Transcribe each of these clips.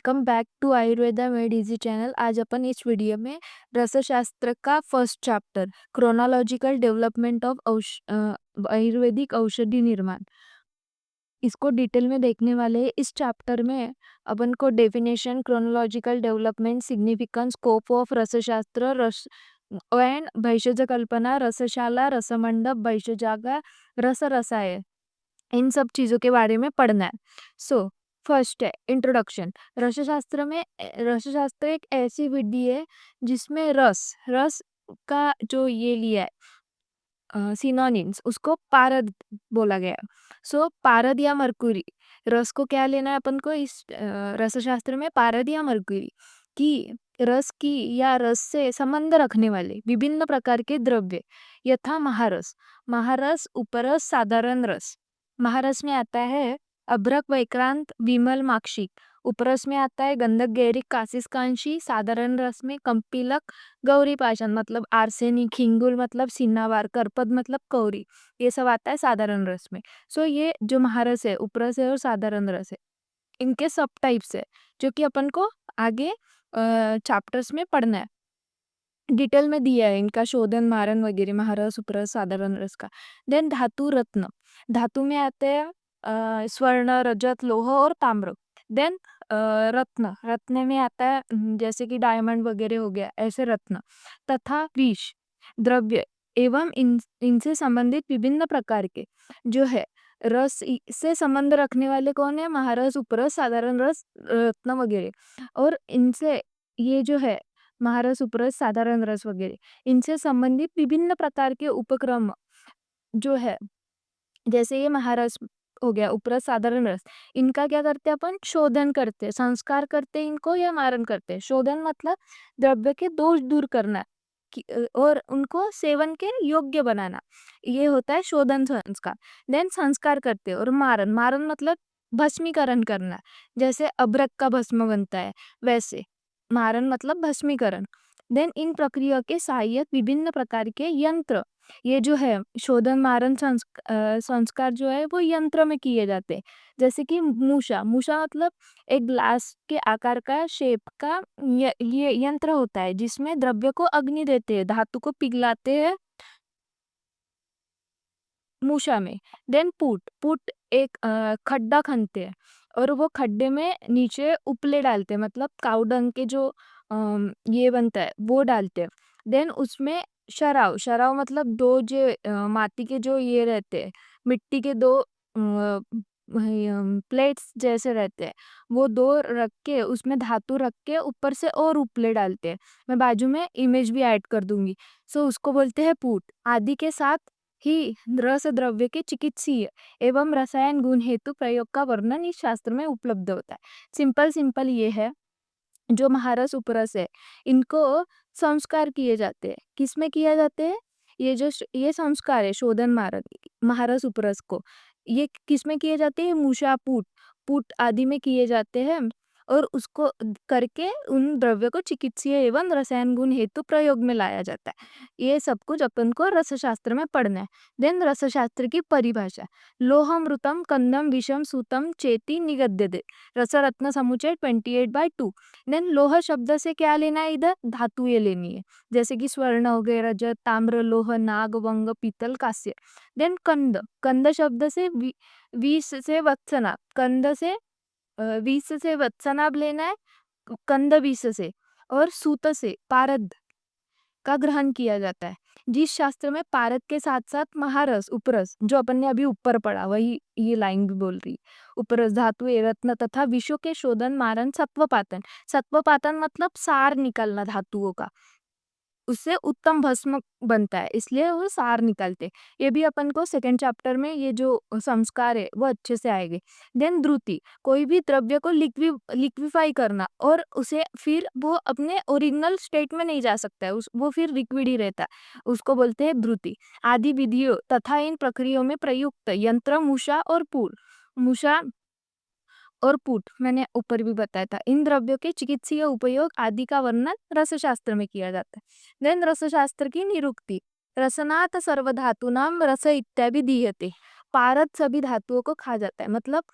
Welcome back to Ayurveda made easy channel. आज अपन इस वीडियो में रसशास्त्र का first chapter chronological development of Ayurvedic औषधि निर्माण इसको डिटेल में देखने वाले हैं। इस चैप्टर में अपन को definition, chronological development, significance, scope of रसशास्त्र, रस एंड भैषज कल्पना, रसशाला, रसमंडप, भैषजागा, रस रसायन, इन सब चीज़ों के बारे में पढ़ना है। सो फर्स्ट है इंट्रोडक्शन। रसशास्त्र एक ऐसी विधि है जिसमें रस रस का जो ये लिया है सिनोनिम्स, उसको पारद बोला गया। सो पारद या मरकुरी, रस को क्या लेना है अपन को इस रसशास्त्र में? पारद या मरकुरी की रस की या रस से संबंध रखने वाले विभिन्न प्रकार के द्रव्य, यथा महारस, महारस, उपरस, साधारण रस। महारस में आता है अभ्रक, वैक्रांत, विमल, माक्षिक। उपरस में आता है गंधक, गैरिक, कासिस, कांशी। साधारण रस में कंपिलक, गौरी पाषाण मतलब आर्सेनिक, हिंगुल मतलब सिन्नावार, करपद मतलब कौरी, ये सब आता है साधारण रस में। सो ये जो महारस है, उपरस है और साधारण रस है, इनके सब टाइप्स है जो कि अपन को आगे चैप्टर्स में पढ़ना है। डिटेल में दिया है इनका शोधन, मारन वगैरह, महारस, उपरस, साधारण रस का। देन धातु रत्न, धातु में आते हैं स्वर्ण, रजत, लोह और ताम्र। देन रत्न, रत्न में आता है जैसे कि डायमंड वगैरह हो गया, ऐसे रत्न। तथा विष, द्रव्य एवं इनसे संबंधित विभिन्न प्रकार के जो है से संबंध रखने वाले कौन है? महारस, उपरस, साधारण रस, रत्न वगैरह। और इनसे ये जो है महारस, उपरस, साधारण रस वगैरह, इनसे संबंधित विभिन्न प्रकार के उपक्रम जो है, जैसे ये महारस हो गया, उपरस, साधारण रस, इनका क्या करते हैं अपन? शोधन करते हैं, संस्कार करते हैं इनको या मारन करते हैं। शोधन मतलब द्रव्य के दोष दूर करना और उनको सेवन के योग्य बनाना, ये होता है शोधन संस्कार। देन संस्कार करते हैं। और मारन, मारन मतलब भस्मीकरण करना, जैसे अभ्रक का भस्म बनता है वैसे मारन मतलब भस्मीकरण। देन इन प्रक्रिया के सहायक विभिन्न प्रकार के यंत्र, ये जो है शोधन, मारन, संस्कार जो है वो यंत्र में किए जाते हैं। जैसे कि मूषा, मूषा मतलब एक ग्लास के आकार का, शेप का ये यंत्र होता है जिसमें द्रव्य को अग्नि देते हैं, धातु को पिघलाते हैं मूषा में। देन पुट, पुट एक खड्डा खनते हैं और वो खड्डे में नीचे उपले डालते हैं, मतलब काउडंग के जो ये बनता है वो डालते हैं। देन उसमें शराव, शराव मतलब दो जो माटी के जो ये रहते हैं, मिट्टी के दो प्लेट्स जैसे रहते हैं, वो दो रख के उसमें धातु रख के ऊपर से और उपले डालते हैं। मैं बाजू में इमेज भी ऐड कर दूंगी। सो उसको बोलते हैं पुट। आदि के साथ ही रस द्रव्य के चिकित्सीय एवं रसायन गुण हेतु प्रयोग का वर्णन इस शास्त्र में उपलब्ध होता है। सिंपल सिंपल ये है, जो महारस, उपरस है, इनको संस्कार किए जाते हैं। किसमें किया जाते हैं? ये संस्कार है शोधन, मारन, महारस, उपरस को, ये किसमें किए जाते हैं? मूषा, पुट, पुट आदि में किए जाते हैं। और उसको करके उन द्रव्य को चिकित्सीय एवं रसायन गुण हेतु प्रयोग में लाया जाता है। ये सब कुछ अपन को रसशास्त्र में पढ़ना है। देन रसशास्त्र की परिभाषा, लोहमृतम, कंदम, विषम, सूतम, चेती, निगद्यते, रसरत्न समुच्चय 28/2। देन लोह शब्द से क्या लेना है? इधर धातु ये लेनी है, जैसे कि स्वर्ण हो गए, रजत, ताम्र, लोह, नाग, वंग, पीतल, कांस्य। देन कंद, कंद शब्द से विष से वत्सना, कंद से विष से वत्सनाभ लेना है, कंद विष से। और सूत से पारद का ग्रहण किया जाता है। जिस शास्त्र में पारद के साथ साथ महारस, उपरस, जो अपन ने अभी ऊपर पढ़ा वही ये लाइन भी बोल रही, उपरस, धातु, रत्न तथा विषयों के शोधन, मारन, सत्वपातन, सत्वपातन मतलब सार निकालना धातुओं का, उससे उत्तम भस्म बनता है, इसलिए वो सार निकालते। ये भी अपन को सेकंड चैप्टर में ये जो संस्कार है वो अच्छे से आएंगे। देन द्रुति, कोई भी द्रव्य को लिक्विफाई करना और उसे फिर वो अपने ओरिजिनल स्टेट में नहीं जा सकता है, वो फिर लिक्विड ही रहता है, उसको बोलते हैं द्रुति। आदि विधियों तथा इन प्रक्रियाओं में प्रयुक्त यंत्र मूषा और पुर, मूषा और पुट मैंने ऊपर भी बताया था। इन द्रव्यों के चिकित्सीय उपयोग आदि का वर्णन रसशास्त्र में किया जाता है। देन रसशास्त्र की निरुक्ति, रसनात् सर्वधातूनां रस इत्यादि दीयते, पारद सभी धातुओं को खा जाता है, मतलब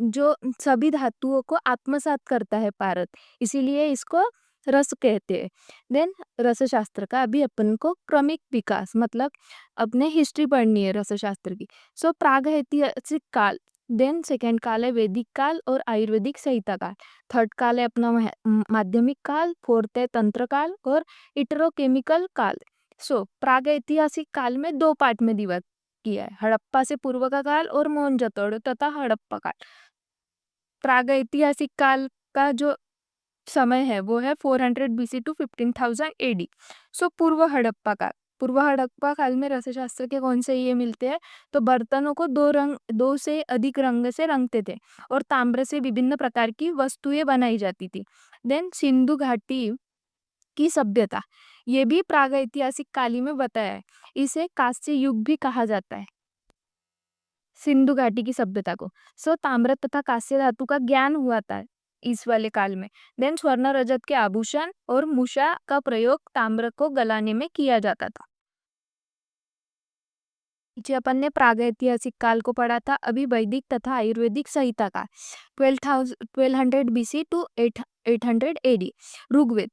जो सभी धातुओं को आत्मसात करता है पारद, इसीलिए इसको रस कहते हैं। देन रसशास्त्र का अभी अपन को क्रमिक विकास, मतलब अपने हिस्ट्री पढ़नी है रसशास्त्र की। सो प्राग ऐतिहासिक काल, देन सेकेंड काल है वैदिक काल और आयुर्वेदिक संहिता काल। थर्ड काल है अपना माध्यमिक काल, फोर्थ है तंत्र काल और इटरोकेमिकल काल। सो प्राग ऐतिहासिक काल में दो पार्ट में डिवाइड किया है, हड़प्पा से पूर्व का काल और मोहनजोदड़ो तथा हड़प्पा काल। प्राग ऐतिहासिक काल का जो समय है वो है 400 BC टू 15,000 AD। सो पूर्व हड़प्पा काल में रसशास्त्र के कौन से ये मिलते हैं, तो बर्तनों को दो से अधिक रंग से रंगते थे और ताम्र से विभिन्न प्रकार की वस्तुएं बनाई जाती थी। देन सिंधु घाटी की सभ्यता, ये भी प्रागैतिहासिक काल ही में बताया है। इसे कांस्य युग भी कहा जाता है, सिंधु घाटी की सभ्यता को। सो ताम्र तथा कांस्य धातु का ज्ञान हुआ था इस वाले काल में। देन स्वर्ण रजत के आभूषण और मूषा का प्रयोग ताम्र को गलाने में किया जाता था। पीछे अपन ने प्रागैतिहासिक काल को पढ़ा था, अभी वैदिक तथा आयुर्वेदिक संहिता काल 1200 BC टू 800 AD।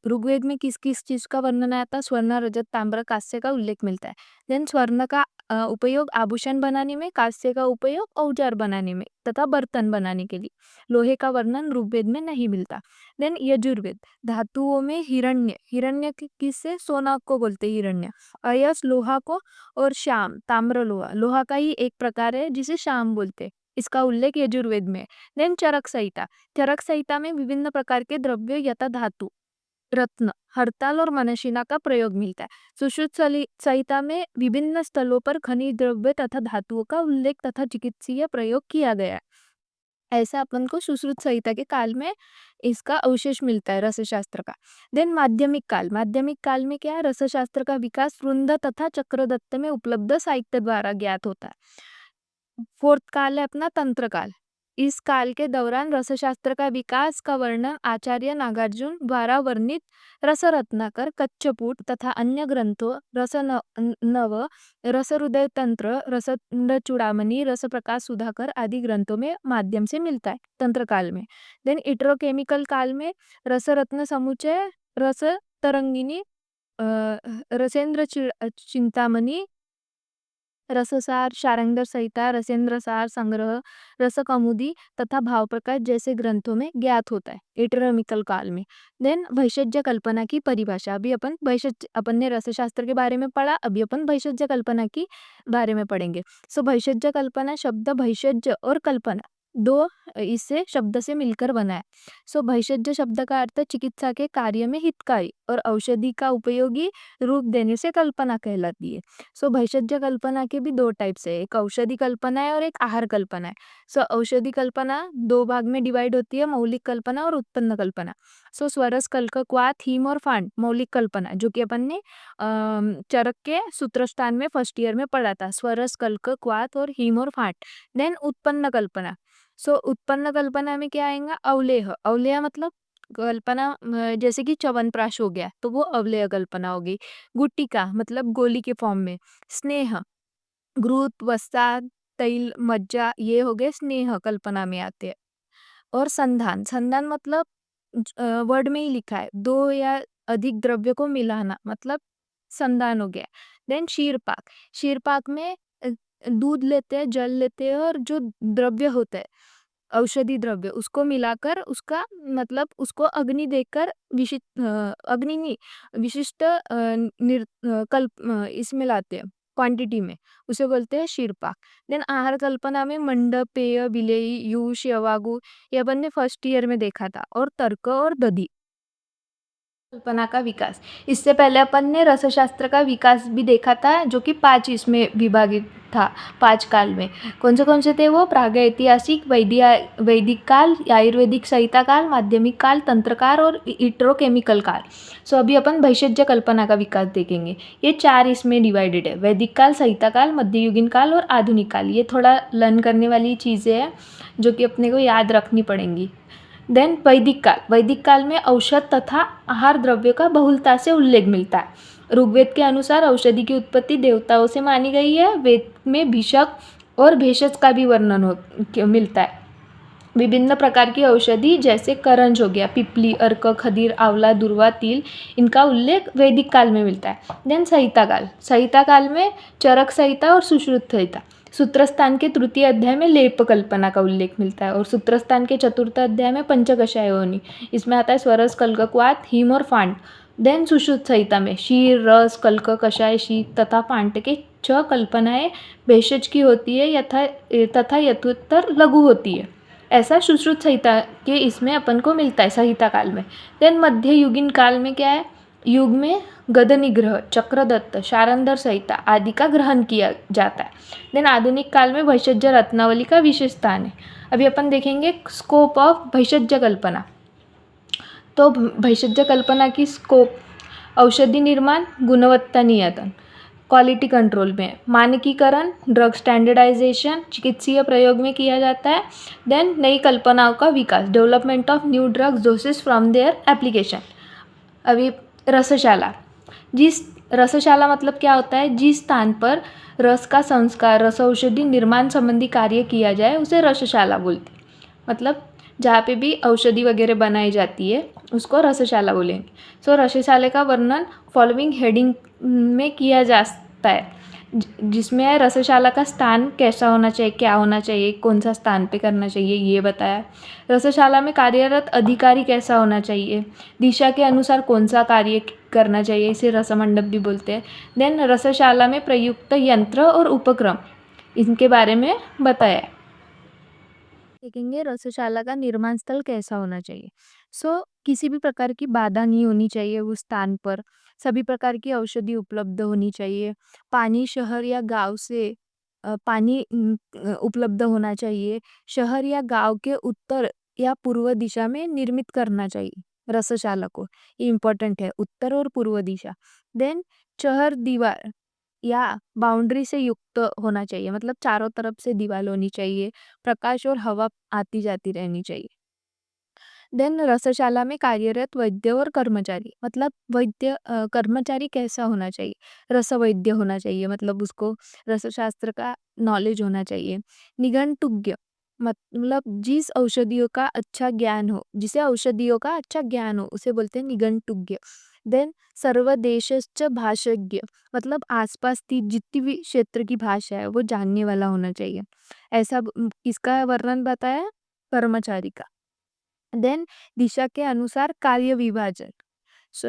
ऋग्वेद में किस किस चीज का वर्णन आया था, स्वर्ण रजत ताम्र कांस्य का उल्लेख मिलता है। देन स्वर्ण का उपयोग आभूषण बनाने में, कांस्य का उपयोग औजार बनाने में तथा बर्तन बनाने के लिए। लोहे का वर्णन ऋग्वेद में नहीं मिलता। देन यजुर्वेद, धातुओं में हिरण्य किससे, सोना को बोलते हिरण्य, अयस लोहा को और श्याम ताम्र लोहा का ही एक प्रकार है जिसे श्याम बोलते हैं। इसका उल्लेख यजुर्वेद में है। देन चरक संहिता में विभिन्न प्रकार के द्रव्य यथा धातु, रत्न, हरताल और मनशिना का प्रयोग मिलता है। सुश्रुत संहिता में विभिन्न स्थलों पर खनिज द्रव्य तथा धातुओं का उल्लेख तथा चिकित्सीय प्रयोग किया गया है। ऐसा अपन को सुश्रुत संहिता के काल में इसका अवशेष मिलता है रसशास्त्र का। देन माध्यमिक काल में क्या है, रसशास्त्र का विकास वृंद तथा चक्रदत्त में उपलब्ध साहित्य द्वारा ज्ञात होता है। फोर्थ काल है अपना तंत्र काल। इस काल के दौरान रसशास्त्र का विकास का वर्णन आचार्य नागार्जुन द्वारा वर्णित रसरत्नाकर, कच्चपूट तथा अन्य ग्रंथों, नव, रस हृदय तंत्र, रस चूड़ामणि, रस प्रकाश सुधाकर आदि ग्रंथों में माध्यम से मिलता है तंत्र काल में। देन इट्रोकेमिकल काल में रसरत्न समुच्चय, रस तरंगिणी, रसेंद्र चिंतामणि, रससार, शारंगधर संहिता, रसेंद्र सार संग्रह, रसकौमुदी तथा भाव प्रकाश जैसे ग्रंथों में ज्ञात होता है एटरमिकल काल में। देन भैषज्य कल्पना की परिभाषा, अभी अपन ने रसशास्त्र के बारे में पढ़ा, अभी अपन भैषज्य कल्पना की बारे में पढ़ेंगे। सो भैषज्य कल्पना शब्द भैषज्य और कल्पना दो इससे शब्द से मिलकर बना है। सो भैषज्य शब्द का अर्थ चिकित्सा के कार्य में हितकारी और औषधि का उपयोगी रूप देने से कल्पना कहलाती है। सो भैषज्य कल्पना के भी दो टाइप्स है, एक औषधि कल्पना है और एक आहार कल्पना है। सो औषधि कल्पना दो भाग में डिवाइड होती है, मौलिक कल्पना और उत्पन्न कल्पना। सो स्वरस, कल्क, क्वाथ, हीम और फांड मौलिक कल्पना, जो कि अपन ने चरक के सूत्रस्थान में फर्स्ट ईयर में पढ़ा था, स्वरस, कल्क, क्वाथ और हीम और फांड। देन उत्पन्न कल्पना। सो उत्पन्न कल्पना में क्या आएगा, अवलेह मतलब कल्पना, जैसे कि च्यवनप्राश हो गया तो वो अवलेह कल्पना होगी। गुट्टिका मतलब गोली के फॉर्म में। स्नेह, घृत, वसा, तैल, मज्जा, ये हो गए स्नेह कल्पना में आते हैं। और संधान मतलब वर्ड में ही लिखा है, दो या अधिक द्रव्य को मिलाना, मतलब संधान हो गया। देन क्षीरपाक में दूध लेते हैं, जल लेते हैं और जो द्रव्य होता है औषधि द्रव्य उसको मिलाकर उसका मतलब उसको अग्नि देकर अग्नि नहीं, विशिष्ट कल्प इसमें लाते हैं क्वांटिटी में, उसे बोलते हैं क्षीरपाक। देन आहार कल्पना में मंडप, पेय, विलेई, यूष, यवागु, ये अपन ने फर्स्ट ईयर में देखा था, और तर्क और दधि। कल्पना का विकास, इससे पहले अपन ने रसशास्त्र का विकास भी देखा था जो कि 5 इसमें विभाजित था, 5 काल में। कौन से थे वो, प्रागैतिहासिक, वैदिक काल, आयुर्वेदिक संहिता काल, माध्यमिक काल, तंत्र काल और इट्रोकेमिकल काल। सो अभी अपन भैषज्य कल्पना का विकास देखेंगे। ये 4 इसमें डिवाइडेड है, वैदिक काल, संहिता काल, मध्ययुगीन काल और आधुनिक काल। ये थोड़ा लर्न करने वाली चीज़ें हैं जो कि अपने को याद रखनी पड़ेंगी। देन वैदिक काल में औषध तथा आहार द्रव्यों का बहुलता से उल्लेख मिलता है। ऋग्वेद के अनुसार औषधि की उत्पत्ति देवताओं से मानी गई है। वेद में भिषक, और भेषज का भी वर्णन मिलता है। विभिन्न प्रकार की औषधि जैसे करंज हो गया, पिपली, अर्क, खदीर, आंवला, दूर्वा, तिल, इनका उल्लेख वैदिक काल में मिलता है। देन संहिता काल में चरक संहिता और सुश्रुत संहिता। सूत्रस्थान के तृतीय अध्याय में लेप कल्पना का उल्लेख मिलता है और सूत्रस्थान के चतुर्थ अध्याय में पंचकषाय योनि, इसमें आता है स्वरस, कल्क, वात, हिम और फांड। देन सुश्रुत संहिता में क्षीर, रस, कल्क, कषाय, शीत तथा फांड के 6 कल्पनाएं भेषज की होती है तथा यथोत्तर लघु होती है। ऐसा सुश्रुत संहिता के इसमें अपन को मिलता है संहिता काल में। देन मध्ययुगीन काल में क्या है, युग में गद निग्रह, चक्रदत्त, शारंधर संहिता आदि का ग्रहण किया जाता है। देन आधुनिक काल में भैषज्य रत्नावली का विशेष स्थान है। अभी अपन देखेंगे स्कोप ऑफ भैषज्य कल्पना। तो भैषज्य कल्पना की स्कोप औषधि निर्माण, गुणवत्ता नियंत्रण, क्वालिटी कंट्रोल में, मानकीकरण, ड्रग स्टैंडर्डाइजेशन चिकित्सीय प्रयोग में किया जाता है। देन नई कल्पनाओं का विकास, development of new drugs doses from their application. अभी रसशाला, जिस रसशाला मतलब क्या होता है, जिस स्थान पर रस का संस्कार, रस औषधि निर्माण संबंधी कार्य किया जाए उसे रसशाला बोलते हैं। मतलब जहाँ पे भी औषधि वगैरह बनाई जाती है उसको रसशाला बोलेंगे। सो रसशाला का वर्णन फॉलोइंग हेडिंग में किया जा सकता है, जिसमें है रसशाला का स्थान कैसा होना चाहिए, क्या होना चाहिए, कौन सा स्थान पे करना चाहिए ये बताया। रसशाला में कार्यरत अधिकारी कैसा होना चाहिए, दिशा के अनुसार कौन सा कार्य करना चाहिए, इसे रसमंडप भी बोलते हैं। देन रसशाला में प्रयुक्त यंत्र और उपक्रम, इनके बारे में बताया है। देखेंगे रसशाला का निर्माण स्थल कैसा होना चाहिए। किसी भी प्रकार की बाधा नहीं होनी चाहिए उस स्थान पर। सभी प्रकार की औषधि उपलब्ध होनी चाहिए। पानी शहर या गांव से पानी उपलब्ध होना चाहिए। शहर या गांव के उत्तर या पूर्व दिशा में निर्मित करना चाहिए रसशाला को। ये इम्पोर्टेंट है, उत्तर और पूर्व दिशा। देन शहर दीवार या बाउंड्री से युक्त होना चाहिए, मतलब चारों तरफ से दीवार होनी चाहिए। प्रकाश और हवा आती जाती रहनी चाहिए। देन रसशाला में कार्यरत वैद्य और कर्मचारी, मतलब कर्मचारी कैसा होना चाहिए, रस वैद्य होना चाहिए, मतलब उसको रसशास्त्र का नॉलेज होना चाहिए। निघंटुज्ञ, मतलब जिसे औषधियों का अच्छा ज्ञान हो उसे बोलते हैं निघंटुज्ञ। देन सर्वदेशस्च भाषज्ञ, मतलब आसपास की जितनी भी क्षेत्र की भाषा है वो जानने वाला होना चाहिए। किसका वर्णन बताया, कर्मचारी का। देन दिशा के अनुसार कार्य विभाजन।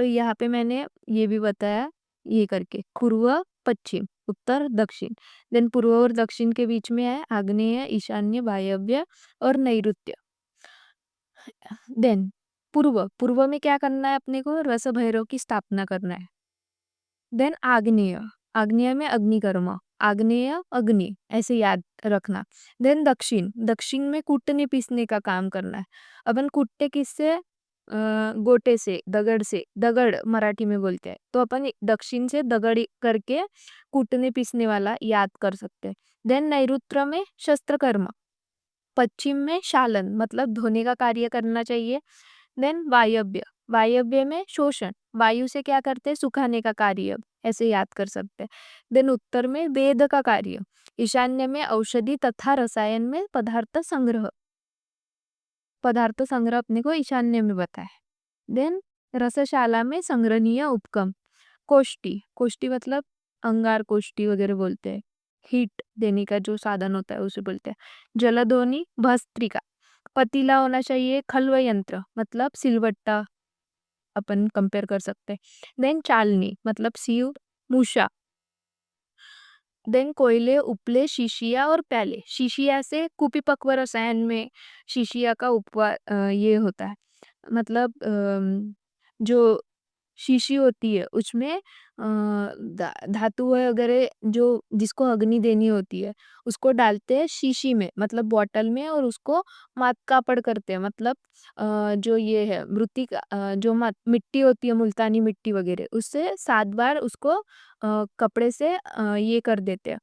यहाँ पे मैंने ये भी बताया, ये करके पूर्व, पश्चिम, उत्तर, दक्षिण। देन पूर्व और दक्षिण के बीच में है आग्नेय, ईशान्य, वायव्य और नैऋत्य। देन पूर्व में क्या करना है अपने को, रस भैरव की स्थापना करना है। देन आग्नेय में अग्निकर्म, आग्नेय अग्नि ऐसे याद रखना। देन दक्षिण में कूटने पीसने का काम करना है। अपन कूटते किससे, गोटे से, दगड़ मराठी में बोलते हैं, तो अपन दक्षिण से दगड़ करके कूटने पीसने वाला याद कर सकते हैं। देन नैऋत्य में शस्त्रकर्म, पश्चिम में शालन मतलब धोने का कार्य करना चाहिए। देन वायव्य में शोषण, वायु से क्या करते हैं, सुखाने का कार्य, ऐसे याद कर सकते हैं। देन उत्तर में वेद का कार्य, ईशान्य में औषधि तथा रसायन में पदार्थ संग्रह अपने को ईशान्य में बताए। देन रसशाला में संग्रहणीय उपकम, कोष्टी मतलब अंगार कोष्टी वगैरह बोलते हैं, हीट देने का जो साधन होता है उसे बोलते हैं। जलधोनी, भस्त्रिका, पतीला होना चाहिए। खल्व यंत्र मतलब सिलवट्टा, अपन कंपेयर कर सकते हैं। देन चालनी मतलब सीव, मूषा। देन कोयले, उपले, शीशिया और प्याले। शीशिया से कुपीपक्व रसायन में शीशिया का ये होता है, मतलब जो शीशी होती है उसमें धातु वगैरह जो जिसको अग्नि देनी होती है उसको डालते हैं शीशी में, मतलब बॉटल में, और उसको मात कापड़ करते हैं, मतलब जो ये है जो मिट्टी होती है, मुल्तानी मिट्टी वगैरह, उससे 7 बार उसको कपड़े से ये कर देते हैं,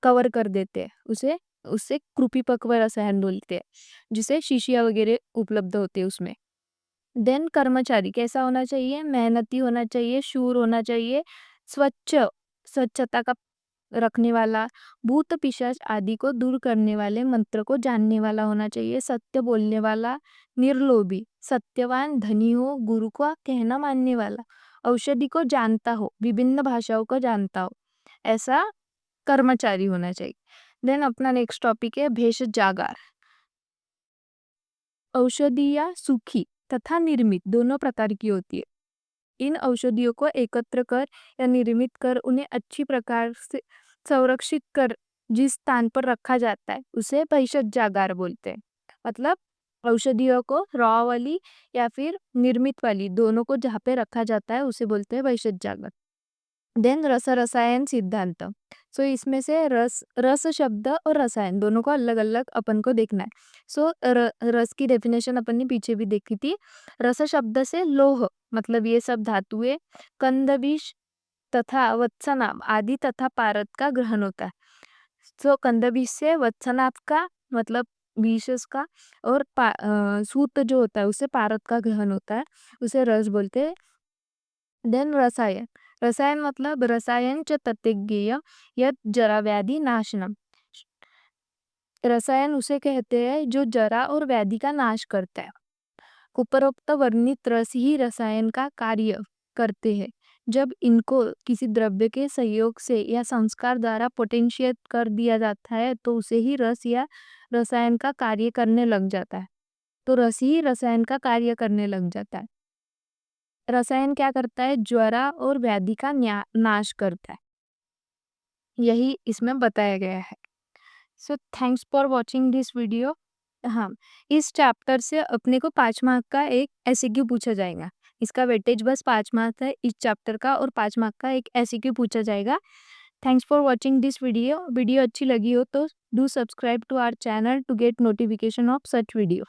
कवर कर देते हैं उसे। उससे कृपी रसायन बोलते हैं, जिसे शीशिया वगैरह उपलब्ध होते हैं उसमें। देन कर्मचारी कैसा होना चाहिए, मेहनती होना चाहिए, शूर होना चाहिए, स्वच्छता का रखने वाला, भूत पिशाच आदि को दूर करने वाले मंत्र को जानने वाला होना चाहिए, सत्य बोलने वाला, निर्लोभी, सत्यवान, धनी हो, गुरु का कहना मानने वाला, औषधि को जानता हो, विभिन्न भाषाओं को जानता हो, ऐसा कर्मचारी होना चाहिए। देन अपना नेक्स्ट टॉपिक है भेषजागार। औषधियाँ सूखी तथा निर्मित दोनों प्रकार की होती है। इन औषधियों को एकत्र कर या निर्मित कर उन्हें अच्छी प्रकार से संरक्षित कर जिस स्थान पर रखा जाता है उसे भेषजागार बोलते हैं। मतलब औषधियों को रॉ वाली या फिर निर्मित वाली दोनों को जहाँ पे रखा जाता है उसे बोलते हैं भेषजागार। देन रस रसायन सिद्धांत। सो इसमें से रस शब्द और रसायन दोनों को अलग अलग अपन को देखना है। सो रस की डेफिनेशन अपन ने पीछे भी देखी थी। रस शब्द से लोह मतलब ये सब धातुएं, कंद विष तथा वत्सनाभ आदि तथा पारद का ग्रहण होता है। सो कंद विष से वत्सनाभ का मतलब विष का और सूत जो होता है उससे पारद का ग्रहण होता है, उसे रस बोलते हैं। देन रसायन। रसायन मतलब रसायन च तत्ज्ञेय यत् जरा व्याधि नाशनम। रसायन उसे कहते हैं जो जरा और व्याधि का नाश करता है। उपरोक्त वर्णित रस ही रसायन का कार्य करते हैं। जब इनको किसी द्रव्य के सहयोग से या संस्कार द्वारा पोटेंशिएट कर दिया जाता है तो उसे ही रस या रसायन का कार्य करने लग जाता है। तो रस ही रसायन का कार्य करने लग जाता है। रसायन क्या करता है? ज्वरा और व्याधि का नाश करता है। यही इसमें बताया गया है। So thanks for watching this video. हाँ, इस चैप्टर से अपने को 5 मार्क का एक एमसीक्यू पूछा जाएगा। इसका वेटेज बस 5 मार्क है इस चैप्टर का, और 5 मार्क का एक एमसीक्यू पूछा जाएगा। Thanks for watching this video. Video अच्छी लगी हो तो do subscribe to our channel to get notification of such video.